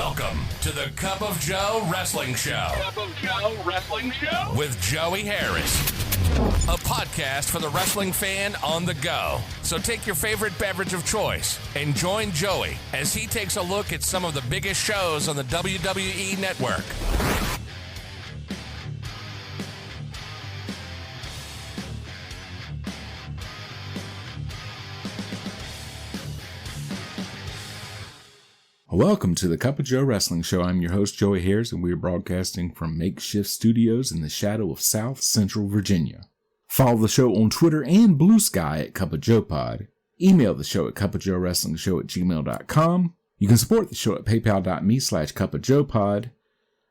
Welcome to the Cup of Joe Wrestling Show. Cup of Joe Wrestling Show? With Joey Harris. A podcast for the wrestling fan on the go. So take your favorite beverage of choice and join Joey as he takes a look at some of the biggest shows on the WWE Network. Welcome to the Cup of Joe Wrestling Show. I'm your host, Joey Harris, and we are broadcasting from makeshift studios in the shadow of South Central Virginia. Follow the show on Twitter and Blue Sky at Cup of Joe Pod. Email the show at cupofjoewrestlingshow@gmail.com. You can support the show at paypal.me/cupofjoepod.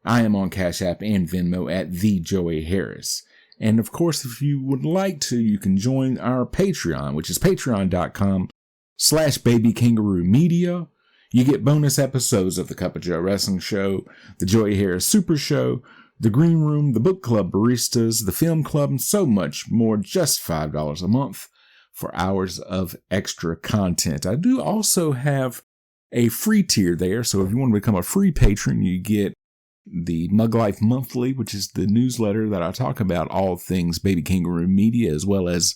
I am on Cash App and Venmo at the Joey Harris. And of course, if you would like to, you can join our Patreon, which is patreon.com/babykangaroomedia. You get bonus episodes of the Cup of Joe Wrestling Show, the Joey Harris Super Show, the Green Room, the Book Club Baristas, the Film Club, and so much more, just $5 a month for hours of extra content. I do also have a free tier there, so if you want to become a free patron, you get the Mug Life Monthly, which is the newsletter that I talk about all things Baby Kangaroo Media, as well as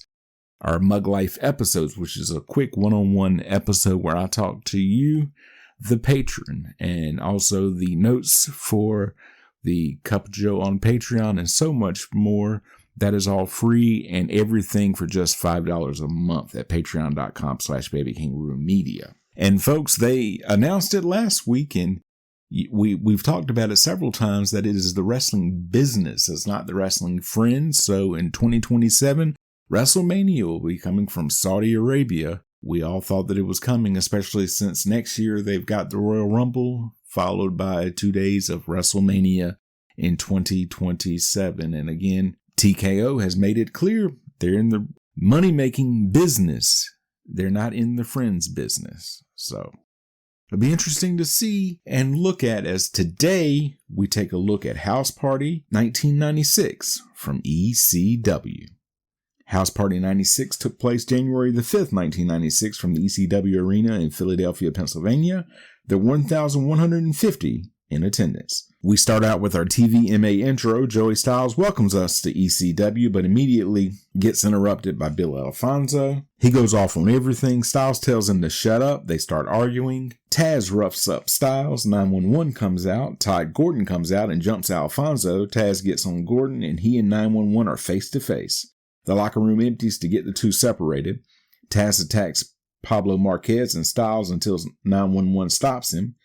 our Mug Life episodes, which is a quick one-on-one episode where I talk to you, the patron, and also the notes for the Cup of Joe on Patreon and so much more. That is all free and everything for just $5 a month at patreon.com/babykangaroomedia. And folks, they announced it last week, and we've talked about it several times that it is the wrestling business. It's not the wrestling friends. So in 2027, WrestleMania will be coming from Saudi Arabia. We all thought that it was coming, especially since next year they've got the Royal Rumble, followed by 2 days of WrestleMania in 2027. And again, TKO has made it clear they're in the money-making business. They're not in the friends business. So it'll be interesting to see and look at, as today we take a look at House Party 1996 from ECW. House Party 96 took place January the 5th, 1996 from the ECW Arena in Philadelphia, Pennsylvania. There were 1,150 in attendance. We start out with our TVMA intro. Joey Styles welcomes us to ECW, but immediately gets interrupted by Bill Alfonso. He goes off on everything. Styles tells him to shut up. They start arguing. Taz roughs up Styles. 911 comes out. Todd Gordon comes out and jumps Alfonso. Taz gets on Gordon, and he and 911 are face to face. The locker room empties to get the two separated. Taz attacks Pablo Marquez and Styles until 911 stops him.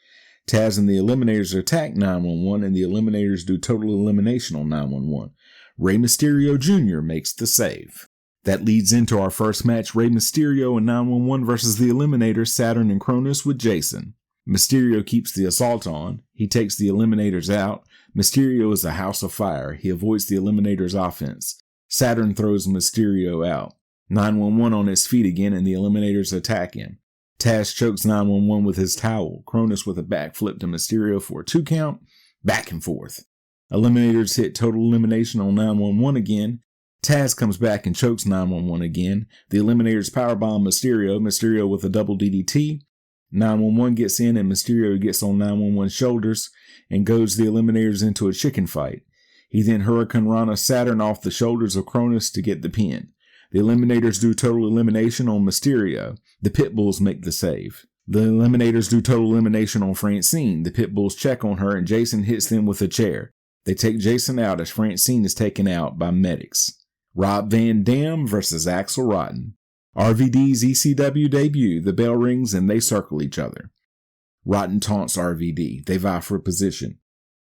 Taz and the Eliminators attack 911, and the Eliminators do total elimination on 911. Rey Mysterio Jr. makes the save. That leads into our first match, Rey Mysterio and 911 versus the Eliminators, Saturn and Cronus with Jason. Mysterio keeps the assault on. He takes the Eliminators out. Mysterio is a house of fire. He avoids the Eliminators' offense. Saturn throws Mysterio out. 911 on his feet again, and the Eliminators attack him. Taz chokes 911 with his towel. Cronus with a backflip to Mysterio for a 2 count. Back and forth. Eliminators hit total elimination on 911 again. Taz comes back and chokes 911 again. The Eliminators powerbomb Mysterio. Mysterio with a double DDT. 911 gets in, and Mysterio gets on 911's shoulders and goads the Eliminators into a chicken fight. He then Hurricane Rana Saturn off the shoulders of Cronus to get the pin. The Eliminators do total elimination on Mysterio. The Pitbulls make the save. The Eliminators do total elimination on Francine. The Pitbulls check on her, and Jason hits them with a chair. They take Jason out as Francine is taken out by medics. Rob Van Dam versus Axel Rotten. RVD's ECW debut. The bell rings and they circle each other. Rotten taunts RVD. They vie for a position.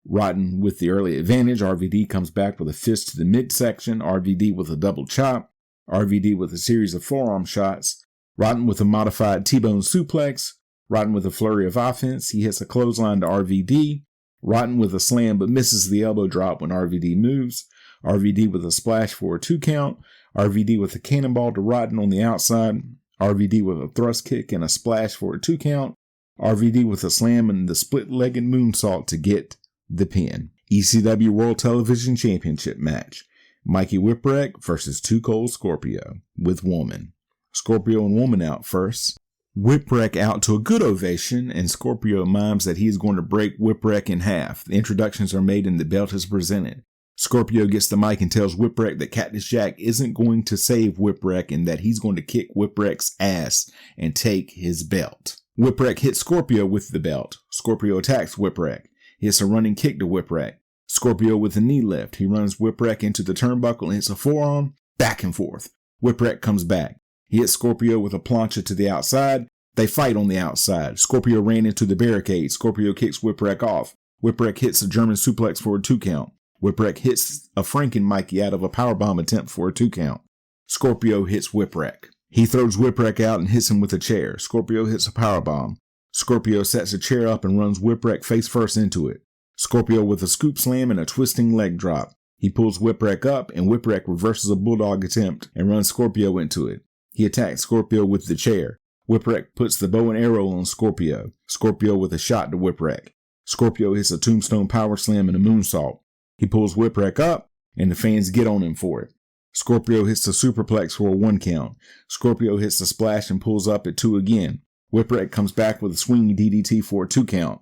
Rotten with the early advantage. RVD comes back with a fist to the midsection. RVD with a double chop. RVD with a series of forearm shots. Rotten with a modified T-bone suplex. Rotten with a flurry of offense. He hits a clothesline to RVD. Rotten with a slam but misses the elbow drop when RVD moves. RVD with a splash for a 2 count. RVD with a cannonball to Rotten on the outside. RVD with a thrust kick and a splash for a 2 count. RVD with a slam and the split-legged moonsault to get the pin. ECW World Television Championship match. Mikey Whipwreck versus Too Cold Scorpio with Woman. Scorpio and Woman out first. Whipwreck out to a good ovation, and Scorpio mimes that he is going to break Whipwreck in half. The introductions are made and the belt is presented. Scorpio gets the mic and tells Whipwreck that Cactus Jack isn't going to save Whipwreck and that he's going to kick Whipwreck's ass and take his belt. Whipwreck hits Scorpio with the belt. Scorpio attacks Whipwreck. He hits a running kick to Whipwreck. Scorpio with a knee lift. He runs Whipwreck into the turnbuckle and hits a forearm, back and forth. Whipwreck comes back. He hits Scorpio with a plancha to the outside. They fight on the outside. Scorpio ran into the barricade. Scorpio kicks Whipwreck off. Whipwreck hits a German suplex for a 2 count. Whipwreck hits a Franken-Mikey out of a powerbomb attempt for a 2 count. Scorpio hits Whipwreck. He throws Whipwreck out and hits him with a chair. Scorpio hits a powerbomb. Scorpio sets a chair up and runs Whipwreck face first into it. Scorpio with a scoop slam and a twisting leg drop. He pulls Whipwreck up and Whipwreck reverses a bulldog attempt and runs Scorpio into it. He attacks Scorpio with the chair. Whipwreck puts the bow and arrow on Scorpio. Scorpio with a shot to Whipwreck. Scorpio hits a tombstone power slam and a moonsault. He pulls Whipwreck up, and the fans get on him for it. Scorpio hits the superplex for a 1 count. Scorpio hits the splash and pulls up at 2 again. Whipwreck comes back with a swinging DDT for a 2 count.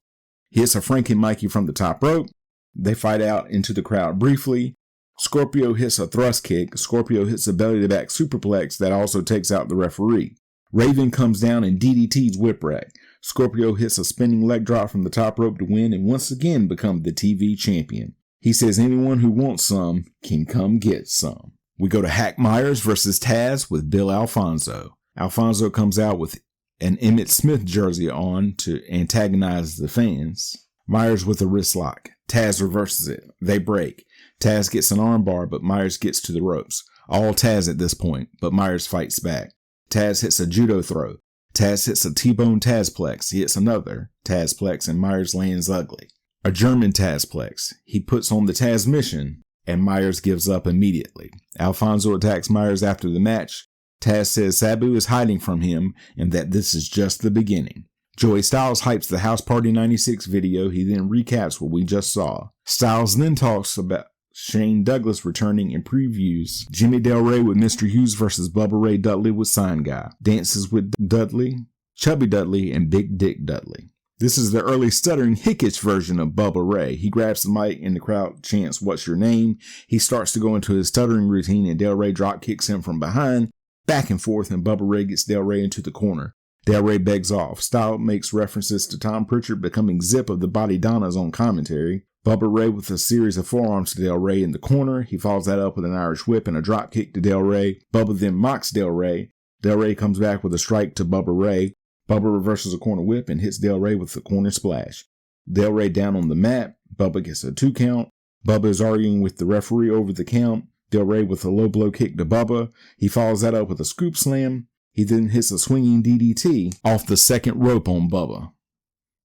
He hits a Franken-Mikey from the top rope. They fight out into the crowd briefly. Scorpio hits a thrust kick. Scorpio hits a belly-to-back superplex that also takes out the referee. Raven comes down and DDTs Whipwreck. Scorpio hits a spinning leg drop from the top rope to win and once again become the TV champion. He says anyone who wants some can come get some. We go to Hack Myers versus Taz with Bill Alfonso. Alfonso comes out with an Emmitt Smith jersey on to antagonize the fans. Myers with a wrist lock. Taz reverses it. They break. Taz gets an armbar, but Myers gets to the ropes. All Taz at this point, but Myers fights back. Taz hits a judo throw. Taz hits a T-bone Tazplex. He hits another Tazplex and Myers lands ugly. A German Tazplex. He puts on the Taz mission and Myers gives up immediately. Alfonso attacks Myers after the match. Taz says Sabu is hiding from him and that this is just the beginning. Joey Styles hypes the House Party 96 video. He then recaps what we just saw. Styles then talks about Shane Douglas returning and previews Jimmy Del Rey with Mr. Hughes versus Bubba Ray Dudley with Sign Guy. Dances with Dudley, Chubby Dudley, and Big Dick Dudley. This is the early stuttering Hickich version of Bubba Ray. He grabs the mic and the crowd chants, "What's your name?" He starts to go into his stuttering routine and Del Rey drop kicks him from behind, back and forth, and Bubba Ray gets Del Rey into the corner. Del Rey begs off. Styles makes references to Tom Pritchard becoming Zip of the Body Donnas on commentary. Bubba Ray with a series of forearms to Del Rey in the corner. He follows that up with an Irish whip and a drop kick to Del Rey. Bubba then mocks Del Rey. Del Rey comes back with a strike to Bubba Ray. Bubba reverses a corner whip and hits Del Rey with the corner splash. Del Rey down on the mat. Bubba gets a 2 count. Bubba is arguing with the referee over the count. Del Rey with a low blow kick to Bubba. He follows that up with a scoop slam. He then hits a swinging DDT off the second rope on Bubba.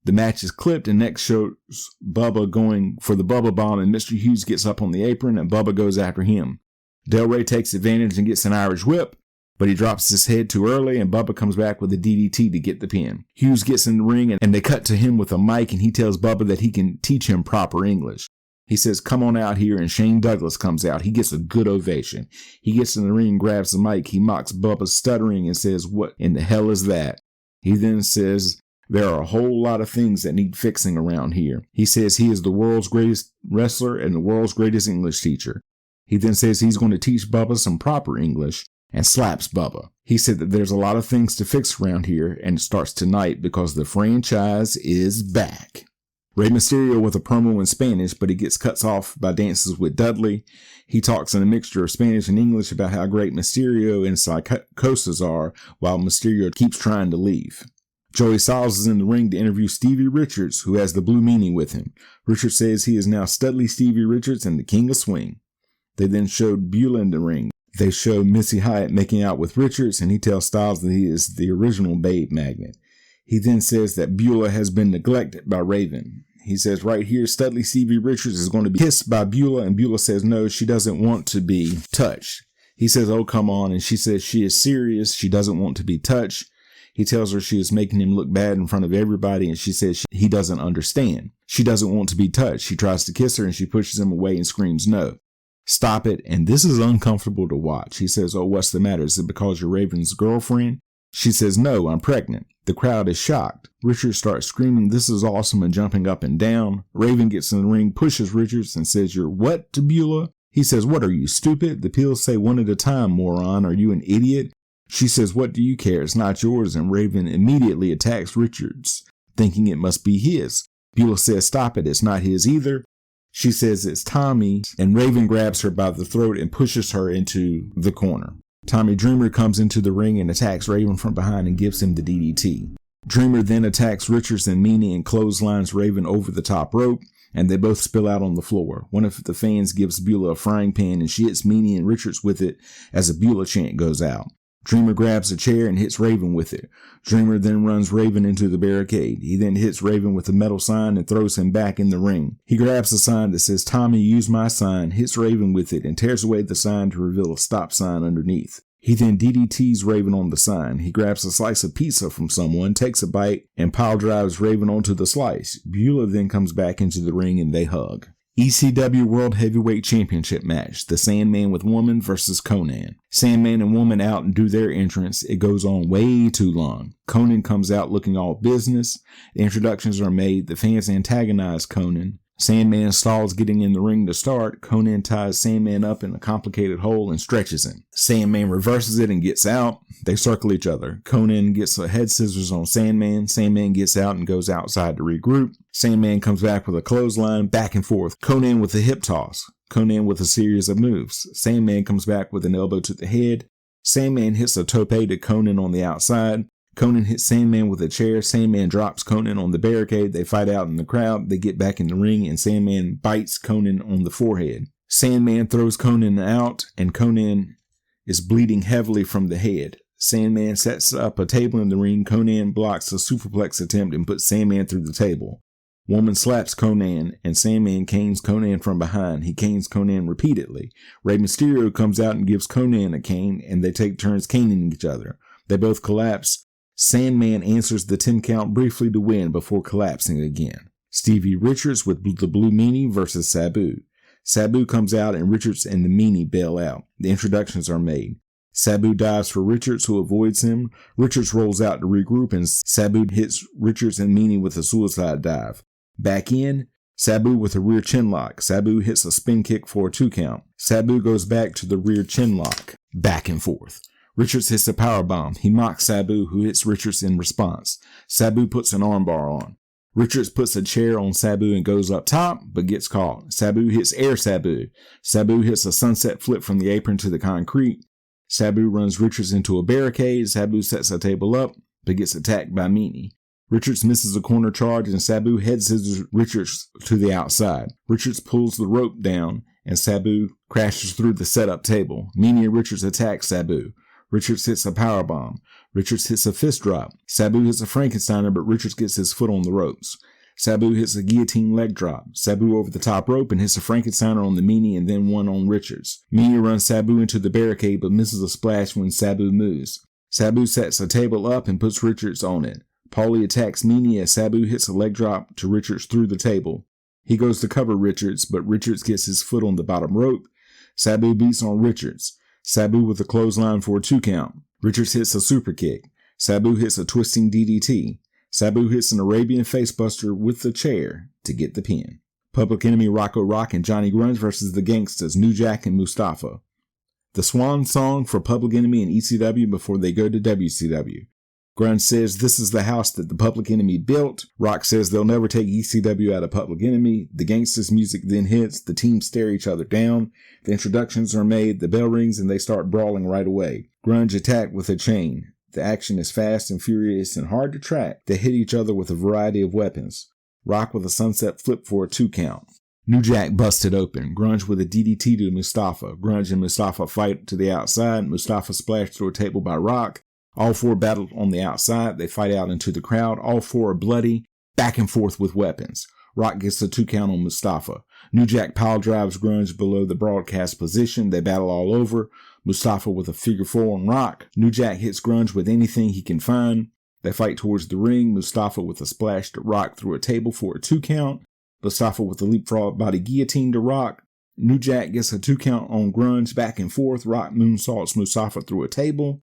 The match is clipped and next shows Bubba going for the Bubba bomb and Mr. Hughes gets up on the apron and Bubba goes after him. Del Rey takes advantage and gets an Irish whip, but he drops his head too early and Bubba comes back with a DDT to get the pin. Hughes gets in the ring and they cut to him with a mic and he tells Bubba that he can teach him proper English. He says, "Come on out here," and Shane Douglas comes out. He gets a good ovation. He gets in the ring, grabs the mic. He mocks Bubba's stuttering and says, "What in the hell is that?" He then says, "There are a whole lot of things that need fixing around here." He says he is the world's greatest wrestler and the world's greatest English teacher. He then says he's going to teach Bubba some proper English and slaps Bubba. He said that there's a lot of things to fix around here and it starts tonight because the franchise is back. Rey Mysterio with a promo in Spanish, but he gets cut off by Dances with Dudley. He talks in a mixture of Spanish and English about how great Mysterio and Psychosis are while Mysterio keeps trying to leave. Joey Styles is in the ring to interview Stevie Richards, who has the Blue Meanie with him. Richards says he is now Studley Stevie Richards and the King of Swing. They then showed Beulah in the ring. They show Missy Hyatt making out with Richards, and he tells Styles that he is the original Babe Magnet. He then says that Beulah has been neglected by Raven. He says right here, Studley Stevie Richards is going to be kissed by Beulah, and Beulah says no, she doesn't want to be touched. He says, "Oh, come on," and she says she is serious. She doesn't want to be touched. He tells her she is making him look bad in front of everybody, and she says he doesn't understand. She doesn't want to be touched. She tries to kiss her, and she pushes him away and screams, "No. Stop it." And this is uncomfortable to watch. He says, "Oh, what's the matter? Is it because you're Raven's girlfriend?" She says, "No, I'm pregnant." The crowd is shocked. Richards starts screaming, "This is awesome," and jumping up and down. Raven gets in the ring, pushes Richards, and says, "You're what?" to Beulah. He says, "What, are you stupid? The pills say one at a time, moron. Are you an idiot?" She says, "What do you care? It's not yours." And Raven immediately attacks Richards, thinking it must be his. Beulah says, "Stop it. It's not his either." She says it's Tommy, and Raven grabs her by the throat and pushes her into the corner. Tommy Dreamer comes into the ring and attacks Raven from behind and gives him the DDT. Dreamer then attacks Richards and Meanie and clotheslines Raven over the top rope, and they both spill out on the floor. One of the fans gives Beulah a frying pan, and she hits Meanie and Richards with it as a Beulah chant goes out. Dreamer grabs a chair and hits Raven with it. Dreamer then runs Raven into the barricade. He then hits Raven with a metal sign and throws him back in the ring. He grabs a sign that says, "Tommy, use my sign," hits Raven with it, and tears away the sign to reveal a stop sign underneath. He then DDTs Raven on the sign. He grabs a slice of pizza from someone, takes a bite, and pile drives Raven onto the slice. Beulah then comes back into the ring and they hug. ECW World Heavyweight Championship match. The Sandman with Woman versus Conan. Sandman and Woman out and do their entrance. It goes on way too long. Conan comes out looking all business. The introductions are made. The fans antagonize Conan. Sandman stalls getting in the ring to start. Conan ties Sandman up in a complicated hole and stretches him. Sandman reverses it and gets out. They circle each other. Conan gets a head scissors on Sandman. Sandman gets out and goes outside to regroup. Sandman comes back with a clothesline, back and forth. Conan with a hip toss. Conan with a series of moves. Sandman comes back with an elbow to the head. Sandman hits a tope to Conan on the outside. Conan hits Sandman with a chair. Sandman drops Conan on the barricade. They fight out in the crowd. They get back in the ring, and Sandman bites Conan on the forehead. Sandman throws Conan out, and Conan is bleeding heavily from the head. Sandman sets up a table in the ring. Conan blocks a superplex attempt and puts Sandman through the table. Woman slaps Conan, and Sandman canes Conan from behind. He canes Conan repeatedly. Rey Mysterio comes out and gives Conan a cane, and they take turns caning each other. They both collapse. Sandman answers the 10 count briefly to win before collapsing again. Stevie Richards with the Blue Meanie versus Sabu. Sabu comes out and Richards and the Meanie bail out. The introductions are made. Sabu dives for Richards, who avoids him. Richards rolls out to regroup, and Sabu hits Richards and Meanie with a suicide dive. Back in, Sabu with a rear chin lock. Sabu hits a spin kick for a 2 count. Sabu goes back to the rear chin lock. Back and forth. Richards hits a powerbomb. He mocks Sabu, who hits Richards in response. Sabu puts an armbar on. Richards puts a chair on Sabu and goes up top, but gets caught. Sabu hits Air Sabu. Sabu hits a sunset flip from the apron to the concrete. Sabu runs Richards into a barricade. Sabu sets a table up, but gets attacked by Meanie. Richards misses a corner charge, and Sabu head scissors Richards to the outside. Richards pulls the rope down, and Sabu crashes through the setup table. Meanie and Richards attack Sabu. Richards hits a powerbomb. Richards hits a fist drop. Sabu hits a Frankensteiner, but Richards gets his foot on the ropes. Sabu hits a guillotine leg drop. Sabu over the top rope and hits a Frankensteiner on the Meanie and then one on Richards. Meanie runs Sabu into the barricade but misses a splash when Sabu moves. Sabu sets a table up and puts Richards on it. Paulie attacks Meanie as Sabu hits a leg drop to Richards through the table. He goes to cover Richards, but Richards gets his foot on the bottom rope. Sabu beats on Richards. Sabu with a clothesline for a 2 count. Richards hits a super kick. Sabu hits a twisting DDT. Sabu hits an Arabian facebuster with the chair to get the pin. Public Enemy Rocco Rock and Johnny Grunge versus the Gangsters, New Jack and Mustafa. The swan song for Public Enemy and ECW before they go to WCW. Grunge says this is the house that the Public Enemy built. Rock says they'll never take ECW out of Public Enemy. The Gangsters music then hits. The teams stare each other down. The introductions are made. The bell rings and they start brawling right away. Grunge attack with a chain. The action is fast and furious and hard to track. They hit each other with a variety of weapons. Rock with a sunset flip for a 2 count. New Jack busted open. Grunge with a DDT to Mustafa. Grunge and Mustafa fight to the outside. Mustafa splashed through a table by Rock. All 4 battle on the outside. They fight out into the crowd. All 4 are bloody, back and forth with weapons. Rock gets a 2 count on Mustafa. New Jack pile drives Grunge below the broadcast position. They battle all over. Mustafa with a figure 4 on Rock. New Jack hits Grunge with anything he can find. They fight towards the ring. Mustafa with a splash to Rock through a table for a 2 count. Mustafa with a leapfrog body guillotine to Rock. New Jack gets a 2 count on Grunge, back and forth. Rock moonsaults Mustafa through a table.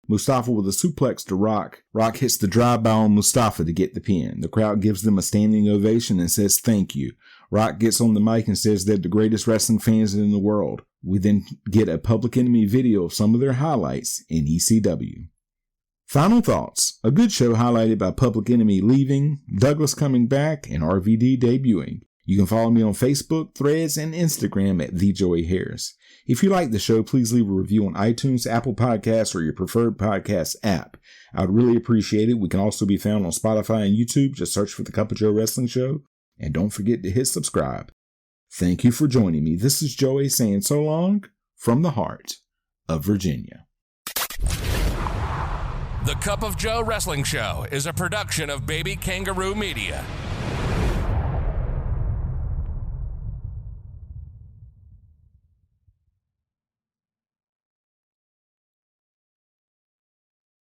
Mustafa with a suplex to Rock. Rock hits the drive-by on Mustafa to get the pin. The crowd gives them a standing ovation and says thank you. Rock gets on the mic and says they're the greatest wrestling fans in the world. We then get a Public Enemy video of some of their highlights in ECW. Final thoughts. A good show highlighted by Public Enemy leaving, Douglas coming back, and RVD debuting. You can follow me on Facebook, Threads, and Instagram at TheJoeyHarris. If you like the show, please leave a review on iTunes, Apple Podcasts, or your preferred podcast app. I would really appreciate it. We can also be found on Spotify and YouTube. Just search for The Cup of Joe Wrestling Show. And don't forget to hit subscribe. Thank you for joining me. This is Joey saying so long from the heart of Virginia. The Cup of Joe Wrestling Show is a production of Baby Kangaroo Media.